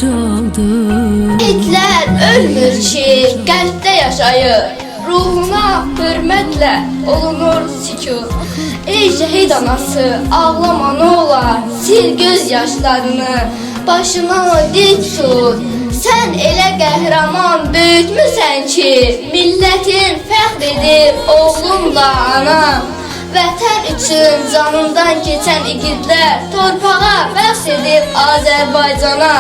ucaldır. Hitler ölmür ki, qəlbdə yaşayır. Ruhuna hürmətlə olunur sükut. Ey şəhid anası, ağlama nə olar, sil göz yaşlarını, başına dik tut. Sən elə qəhrəman böyütmüsən ki, millətin fəxr edib oğlumla ana. Vətən üçün canından keçən igidlər torpağa bəxş edib Azərbaycana.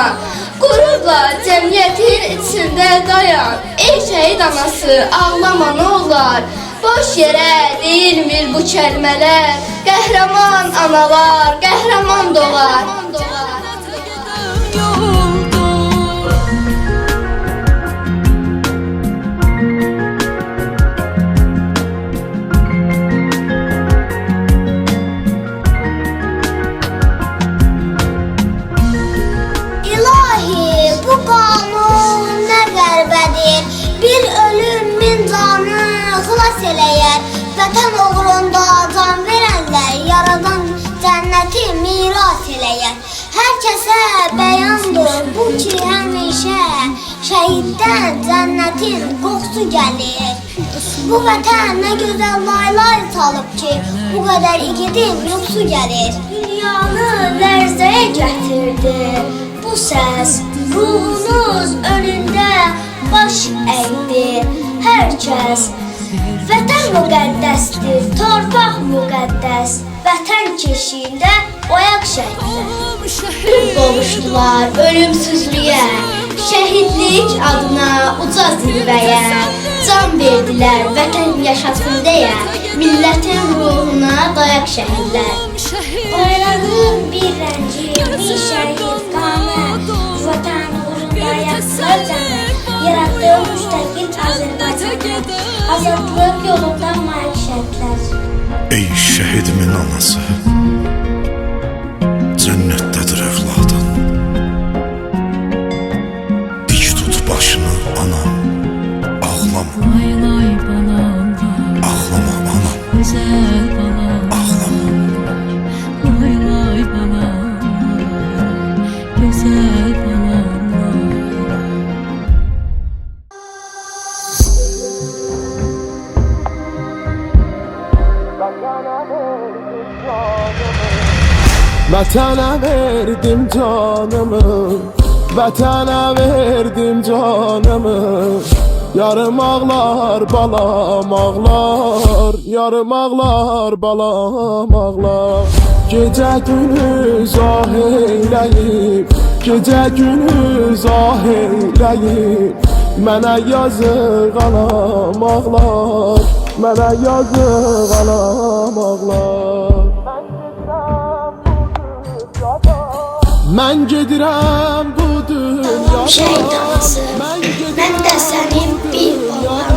Qürurla cəmiyyətin içində dayan. Ey şəhid anası, ağlama nə olar. Boş yerə deyilmir bu kəlmələr. Qəhrəman analar, qəhrəman doğar. Bir ölüm min canı xilas eləyər. Vətən uğrunda can verənlər yaradan cənnəti miras eləyər. Hər kəsə bəyandır bu ki həmişə şəhiddən cənnətin qoxusu gəlir. Bu vətən nə gözəl laylar salıb ki bu qədər igidin yuxusu gəlir. Dünyanı lərzəyə gətirdi bu səs, ruhunuz önündə baş əydi hər kəs. Vətən müqəddəsdir, torpaq müqəddəs. Vətən keşiyində oyaq şəhidlər. Ümid qovuşdular ölümsüzlüyə, şəhidlik adına uca zirvəyə. Can verdilər vətən yaşasın deyə, millətin ruhuna dayaq şəhidlər. Bayrağın bir rəngi, bir şəhid qanı, vətən uğrunda yaxşılar canı. Yarattığı müstəqil Azərbaycanı, azadlıq yolunda maişətlər. Ey şəhidimin anası, cənnətdədir övladın. Dik tut başını anam, ağlama. Lay balam, Ağlama anam, güzel balam. ağlama. Lay balam, güzel balam. Vətənə verdim canımı, vətənə verdim canımı. Yarım ağlar balam ağlar, yarım ağlar balam ağlar. Gecə gündüz ah eyləyib, gecə gündüz ah eyləyib. Mənə yazıq anam ağlar, mənə yazıq anam ağlar. Mən gedirəm bu dünyada. Şəhid anası, mən də sənin bir balam.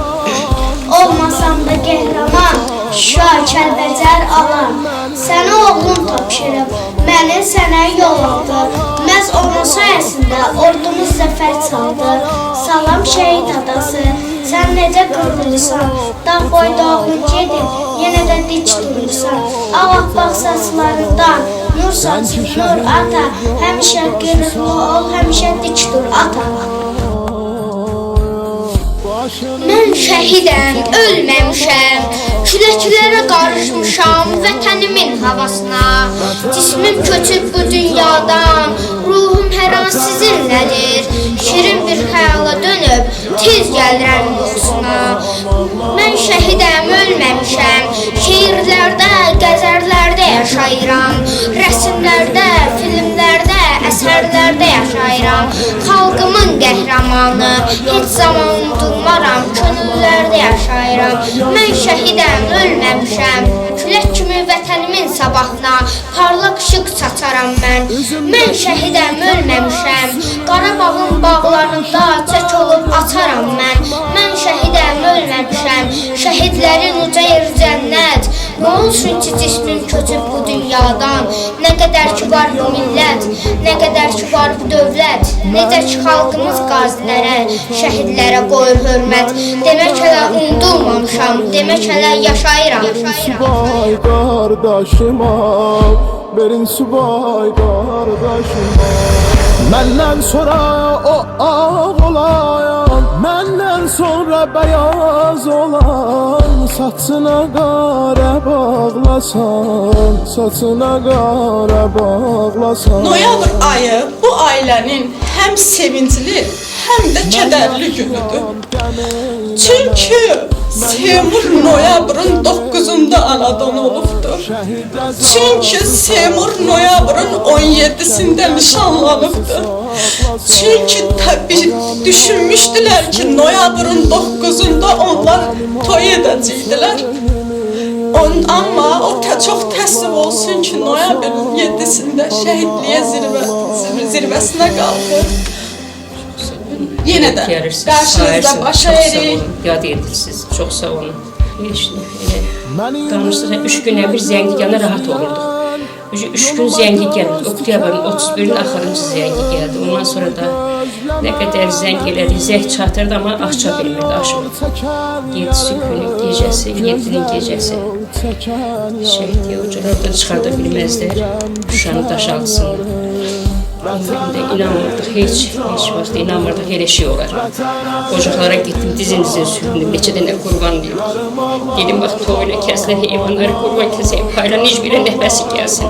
Olmasam da qəhrəman, Şuşa Kəlbəcər alam. Sənə oğlum tapşırıb, məni sənə yolladı. Məhz onun sayəsində ordumuz zəfər çaldı. Salam şəhid adası, sən necə qırılırsan? Dağ boy dağın gedib, yenə də dik durursan. Ağappaq saçlarından nur saçır nur ata. Həmişə qürurlu ol, həmişə dik dur ata. Mən şəhidəm, ölməmişəm. Küləklərə qarışmışam vətənimin havasına. Cismim köçüb bu dünyadan, ruhum hər an sizinlədir. Şirin bir xəyala dönüb, tez gəlirəm yuxusuna. Mən şəhidəm, ölməmişəm. Şeirlərdə, qəzərlərdə yaşayıram. Rəsmlərdə, filmlərdə, əsərlərdə yaşayıram. Xalqımın qəhrəmanı, heç zaman unutulmaram. Könüllərdə yaşayıram. Mən şəhidəm, ölməmişəm. Külək kimi vətənimin sabahına parlaq işıq saçaram mən. Mən şəhidəm, ölməmişəm. Qarabağın bağlarında çək olub açaram mən. Mən şəhidəm, ölməmişəm. Şəhidlərin uca yeri cənnət. Nə olsun ki cismim köçüb bu dünyadan. Nə qədər ki var bu millət, nə qədər ki var bu dövlət. Necə ki xalqımız qazilərə, şəhidlərə qoyur hörmət. Demək hələ unudulmamışam, demək hələ yaşayıram. Subay qardaşıma, verin subay qardaşıma. Məndən sonra o ağ olayan, məndən sonra beyaz olan, saçına qara bağlasan, saçına qara bağlasan. Noyabr ayı bu ailənin həm sevincli, həm də kədərli günüdür. Çünki Seymur noyabrın 9'unda anadan olubdur. Çünki Seymur noyabrın 17'sinde nişanlanıbdır. Çünki tabi düşünmüşdülər ki noyabrın 9'unda onlar toy edəcəkdilər. Amma o çox təəssüf olsun ki noyabrın 7'sinde şəhidliyə zirvəsinə qalxır. Yenə də qarşınızda baş əyirik. Yad edirsiniz. Çox sağ olun. Danışdıqca 3 gündən bir zəngi gələn rahat olurduq. 3 gün zəngi gəldi. Oktyabrın 31-in axırıncı zəngi gəldi. Ondan sonra da nə qədər zəng elədik, zəng çatırdı amma aça bilmirdi, aşmırdı. 7-si günü gecəsi, 7-nin gecəsi şəhidliyə uclardan çıxarda bilməzlər. Şuşanı daşalsın. İnanmırdıq, heç vaxt inanmırdıq, elə şey olar. Ocaqlara gittim, dizin süründüm, neçə dənə qurban deyim. Dedim, bax, toyuna kəsilən heyvanları qurban kəsəyim, paylan hiçbirə nəfəsi gəlsin.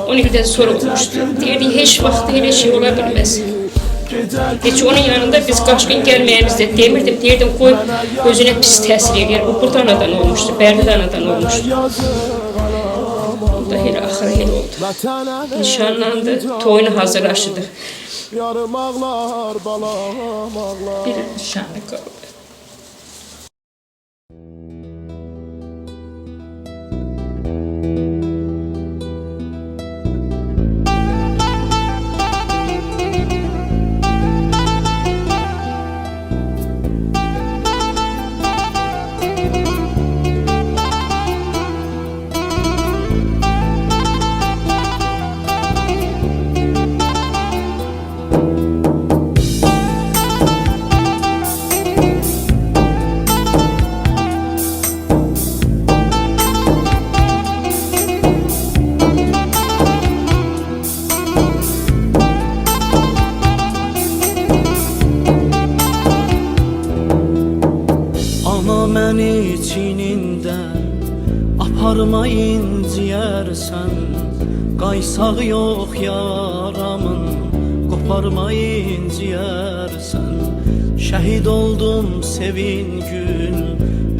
10 ildən sonra olmuşdu. Deyirdik, heç vaxt elə şey ola bilməz. Heç onun yanında biz qaçqın gəlməyimizdə demirdim, deyirdim, qoy özünə pis təsir edir. O burada anadan olmuşdu, Bərdə anadan olmuşdu. Elə axırı elə oldu. Nişanlandı, toyuna hazırlaşdıq. Yarım ağlar, balam ağlar. Bir nişanlı qaldı. Məni çinində aparmayın ciyərsən, qaysaq yox yaramın, qoparmayın ciyərsən. Şəhid oldum sevingül,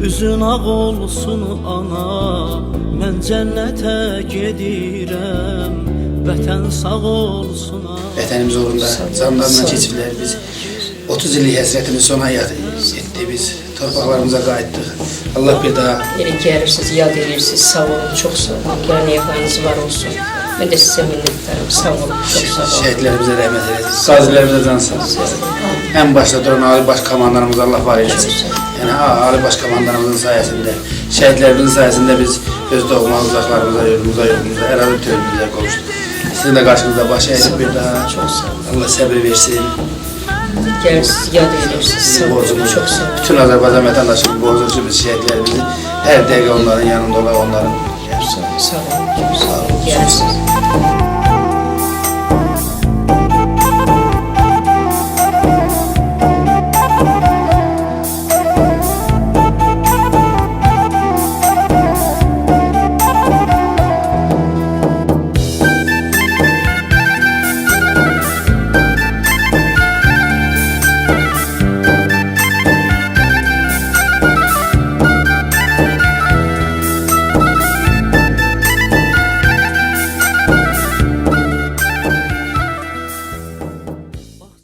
üzün ağ olsun ana, mən cənnətə gedirəm, vətən sağ olsun ana. Vətənimiz uğrunda canlarına keçiblər biz. 30 illik həsrətimiz sona etdi biz. Torpaqlarımıza qayıtdıq. Allah bir daha... Elə gəlirsiniz, yad edirsiniz, sağ olun, çox sağ olun. Gələn yaxanız var olsun. Mən də sizə minnətdarım, sağ olun, çox sağ olun. Şəhidlərimizə rəhmət edin. Qazilərimizə can sağ olun. Ən başda duran Ali Baş Komandanımız Allah var etsin. Yəni Ali Baş Komandanımızın sayəsində, şəhidlərimizin sayəsində biz öz doğma uzaqlarımıza, yurdumuza, ərazi bütövlüyümüzə qovuşduq. Sizin də qarşınızda baş əyilib bir daha. Allah səbir versin. Gəlirsiniz, yad edirsiniz, sağ olun, çox sağ olun. Bütün Azərbaycan vətəndaşının borclusu biz şəhidlərimizi hər dəqiqə onların yanında olaq, onların. Sağ olun, çox sağ olun, gəlirsiniz.